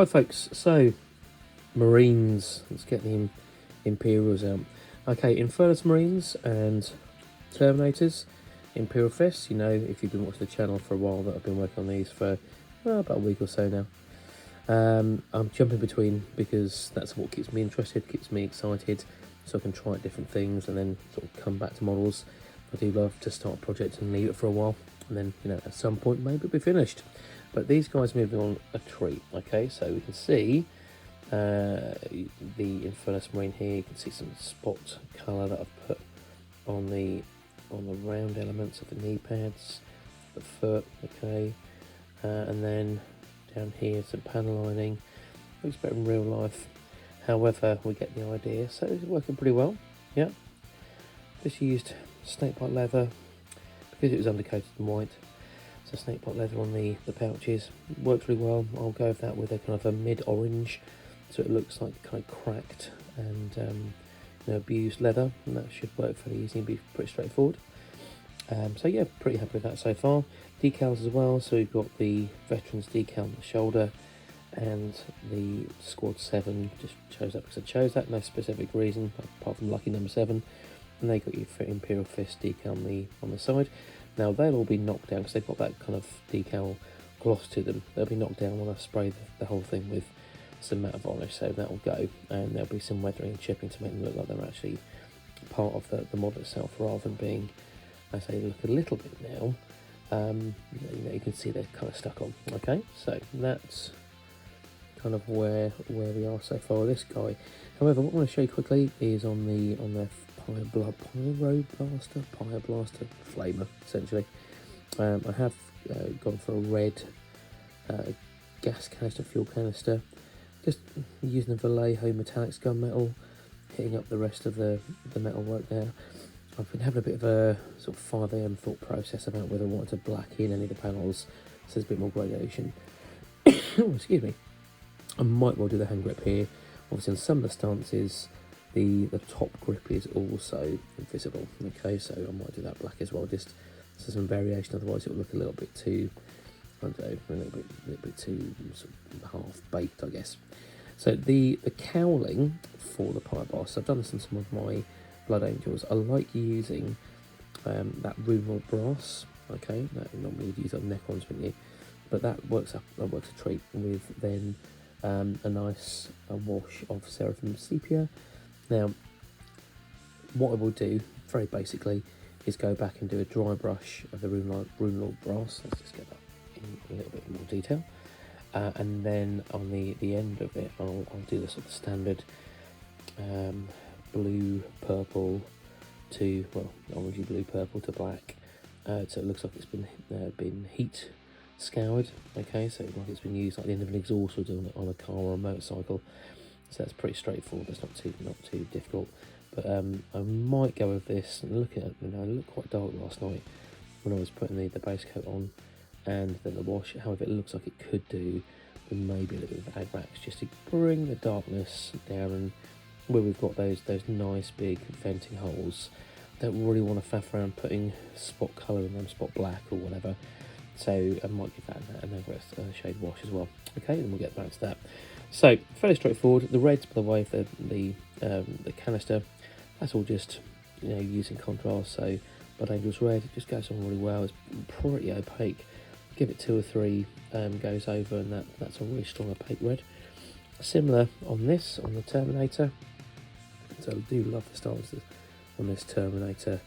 Right folks, so Marines, let's get the Imperials out. Okay, Infernus Marines and Terminators, Imperial Fists. You know, if you've been watching the channel for a while, that I've been working on these for about a week or so now. I'm jumping between because that's what keeps me interested, keeps me excited, so I can try different things and then sort of come back to models. I do love to start a project and leave it for a while, and then, you know, at some point maybe it'll be finished. But these guys moving on a treat. Okay, so we can see the Infernus Marine here. You can see some spot colour that I've put on the round elements of the knee pads, the foot. Okay, and then down here some panel lining. Looks better in real life. However, we get the idea. So it's working pretty well. Yeah. Just used snakebite leather because it was undercoated in white. So snakebite leather on the pouches works really well. I'll go with that with a kind of a mid-orange, so it looks like kind of cracked and you know, abused leather, and that should work fairly easy and be pretty straightforward. So yeah, pretty happy with that so far. Decals as well, so we've got the Veterans decal on the shoulder and the Squad 7, just chose that because I chose that, no specific reason apart from lucky number 7. And they got your Imperial Fist decal on the side. Now they'll all be knocked down because they've got that kind of decal gloss to them. They'll be knocked down when I spray the whole thing with some matte varnish, so that will go, and there'll be some weathering and chipping to make them look like they're actually part of the model itself, rather than being, as they look a little bit now, you know, you can see they're kind of stuck on. Okay, so that's kind of where we are so far with this guy. However, what I want to show you quickly is on the Pyroblaster flamer, essentially. I have gone for a red gas canister, fuel canister, just using the Vallejo metallics gunmetal, hitting up the rest of the metal work there. I've been having a bit of a sort of 5 AM thought process about whether I wanted to black in any of the panels, so there's a bit more gradation. Oh, excuse me. I might well do the hand grip here. Obviously on some of the stances the top grip is also invisible. Okay, so I might do that black as well, just so some variation, otherwise it will look a little bit too, I don't know, a little bit too sort of half baked, I guess. So the cowling for the Pyroblaster, I've done this on some of my Blood Angels. I like using that rune brass. Okay, that normally you'd use on neck-ons, wouldn't you? But that works a treat with then a nice wash of Seraphim Sepia. Now, what I will do, very basically, is go back and do a dry brush of the Rune Lord brass. Let's just get that in a little bit more detail. And then on the end of it, I'll do the sort of standard blue, purple to, well, orangey blue, purple to black. So it looks like it's been heat scoured. Okay, so like it's been used like the end of an exhaust would on a car or a motorcycle. So that's pretty straightforward. That's not too difficult. But I might go with this and look at it. You know, it looked quite dark last night when I was putting the base coat on and then the wash. However, it looks like it could do with maybe a little bit of Agrax just to bring the darkness down, and where we've got those nice big venting holes. Don't really want to faff around putting spot colour in them, spot black or whatever. So I might give that an Agrax shade wash as well. Okay, then we'll get back to that. So fairly straightforward. The reds, by the way, for the canister, that's all just, you know, using contrast. So Blood Angels red, it just goes on really well. It's pretty opaque. Give it 2 or 3 goes over, and that's a really strong opaque red. Similar on this, on the Terminator. So I do love the stances on this Terminator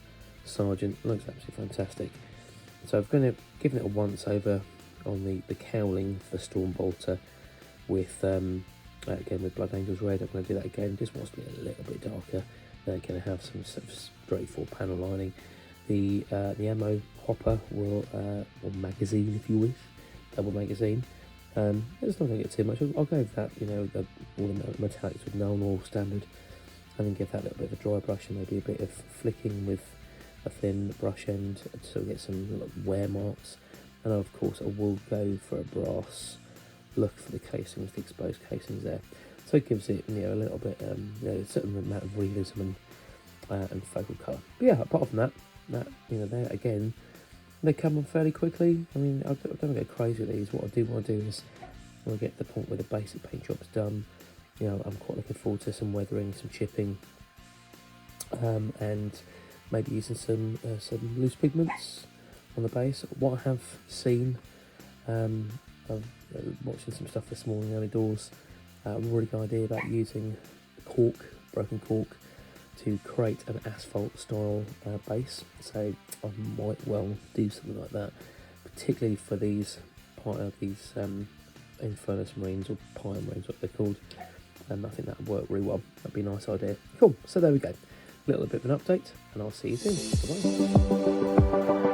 Sergeant. It looks absolutely fantastic. So I've given it a once over on the cowling for the Storm Bolter with again with Blood Angels red. I'm going to do that again. Just wants to be a little bit darker. They're going to have some sort of straightforward panel lining. The ammo hopper will or magazine, if you wish, double magazine. It's not going to get too much. I'll go with that. You know, all the metallics with null all standard, and then give that a little bit of a dry brush and maybe a bit of flicking with a thin brush end so we get some little wear marks. And of course, I will go for a brass look for the casings, the exposed casings there. So it gives it, you know, a little bit, you know, a certain amount of realism and focal colour. But yeah, apart from that, you know, there again, they come on fairly quickly. I mean, I don't go crazy with these. What I do want to do is when we get to the point where the basic paint job's done, you know, I'm quite looking forward to some weathering, some chipping, and maybe using some loose pigments on the base. What I have seen, I'm watching some stuff this morning early doors. A really good idea about using cork, broken cork, to create an asphalt style base. So I might well do something like that, particularly for these Infernus Marines, or Pyre Marines, what they're called. And I think that would work really well. That'd be a nice idea. Cool, so there we go. A little bit of an update, and I'll see you soon. Bye-bye.